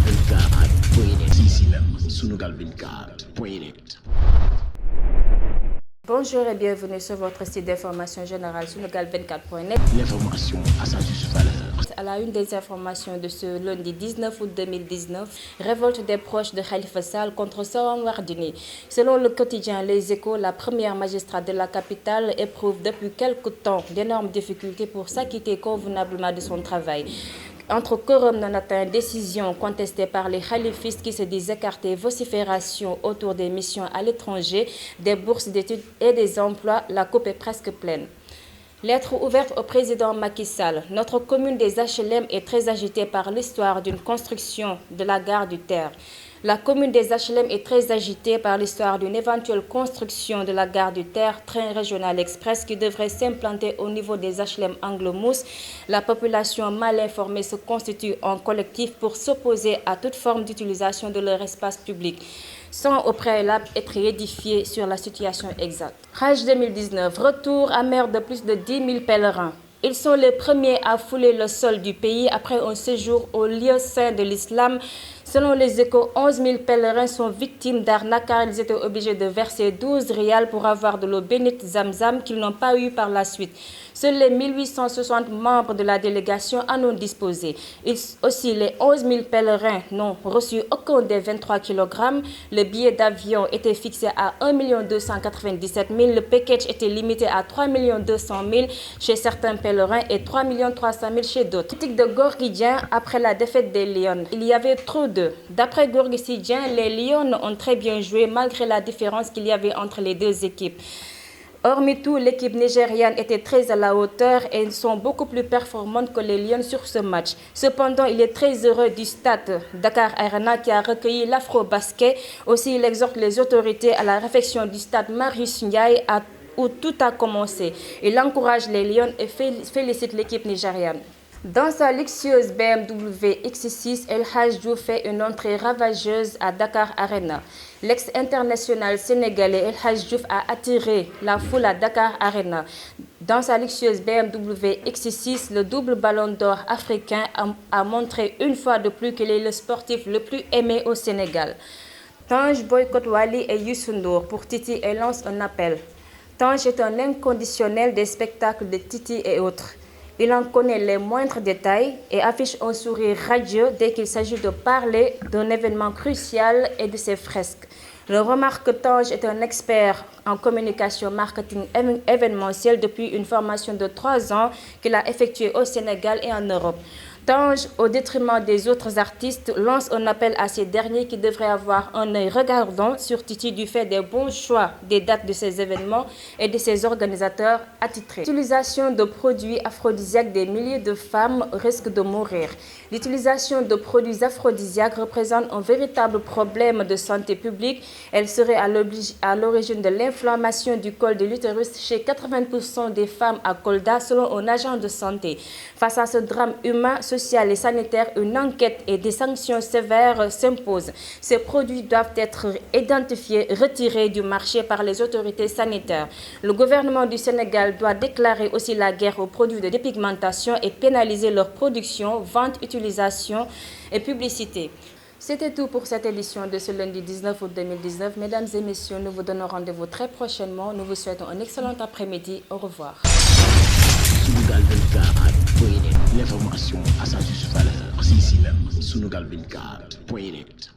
Sunugal24.net ici même Sunugal24.net. Bonjour et bienvenue sur votre site d'information générale Sunugal24.net. L'information à sa juste valeur. À la une des informations de ce lundi 19 août 2019, révolte des proches de Khalifa Sall contre Soham Wardini. Selon le quotidien Les Échos, la première magistrate de la capitale éprouve depuis quelque temps d'énormes difficultés pour s'acquitter convenablement de son travail. Entre quorum non atteint, décision contestée par les khalifistes qui se disent écartés, vocifération autour des missions à l'étranger, des bourses d'études et des emplois, la coupe est presque pleine. Lettre ouverte au président Macky Sall. Notre commune des HLM est très agitée par l'histoire d'une construction de la gare du Terre. La commune des HLM est très agitée par l'histoire d'une éventuelle construction de la gare du Terre, train régional express qui devrait s'implanter au niveau des HLM Angle-Mousse. La population mal informée se constitue en collectif pour s'opposer à toute forme d'utilisation de leur espace public, sans au préalable être édifiés sur la situation exacte. Hajj 2019, retour amer de plus de 10 000 pèlerins. Ils sont les premiers à fouler le sol du pays après un séjour au lieu saint de l'islam. Selon les Échos, 11 000 pèlerins sont victimes d'arnaques car ils étaient obligés de verser 12 rials pour avoir de l'eau bénite Zamzam qu'ils n'ont pas eu par la suite. Seuls les 1860 membres de la délégation en ont disposé. Aussi, les 11 000 pèlerins n'ont reçu aucun des 23 kg. Le billet d'avion était fixé à 1 297 000. Le package était limité à 3 200 000 chez certains pèlerins et 3 300 000 chez d'autres. Critique de Gorgui Dieng après la défaite des Lions. Il y avait trop d'eux. D'après Gorgui Dieng, les Lions ont très bien joué malgré la différence qu'il y avait entre les deux équipes. Hormis tout, l'équipe nigériane était très à la hauteur et ils sont beaucoup plus performantes que les Lions sur ce match. Cependant, il est très heureux du stade Dakar Arena qui a recueilli l'Afro-Basket. Aussi, il exhorte les autorités à la réfection du stade Marius Ndiaye où tout a commencé. Il encourage les Lions et félicite l'équipe nigériane. Dans sa luxueuse BMW X6, El Hadj Diouf fait une entrée ravageuse à Dakar Arena. L'ex-international sénégalais El Hadj Diouf a attiré la foule à Dakar Arena. Dans sa luxueuse BMW X6, le double ballon d'or africain a montré une fois de plus qu'il est le sportif le plus aimé au Sénégal. Tange boycotte Wally et Youssou Ndour pour Titi et lance un appel. Tange est un inconditionnel des spectacles de Titi et autres. Il en connaît les moindres détails et affiche un sourire radieux dès qu'il s'agit de parler d'un événement crucial et de ses fresques. Le remarque que Tange est un expert en communication marketing événementiel depuis une formation de 3 ans qu'il a effectuée au Sénégal et en Europe. Tange, au détriment des autres artistes, lance un appel à ces derniers qui devraient avoir un œil regardant sur Titi du fait des bons choix des dates de ces événements et de ses organisateurs attitrés. L'utilisation de produits aphrodisiaques des milliers de femmes risque de mourir. L'utilisation de produits aphrodisiaques représente un véritable problème de santé publique. Elle serait à l'origine de l'inflammation du col de l'utérus chez 80% des femmes à Kolda, selon un agent de santé. Face à ce drame humain, social et sanitaire, une enquête et des sanctions sévères s'imposent. Ces produits doivent être identifiés, retirés du marché par les autorités sanitaires. Le gouvernement du Sénégal doit déclarer aussi la guerre aux produits de dépigmentation et pénaliser leur production, vente, utilisation et publicité. C'était tout pour cette édition de ce lundi 19 août 2019. Mesdames et messieurs, nous vous donnons rendez-vous très prochainement. Nous vous souhaitons un excellent après-midi. Au revoir. Sunugal24.net. L'information à sa juste valeur. C'est ici même Sunugal24.net.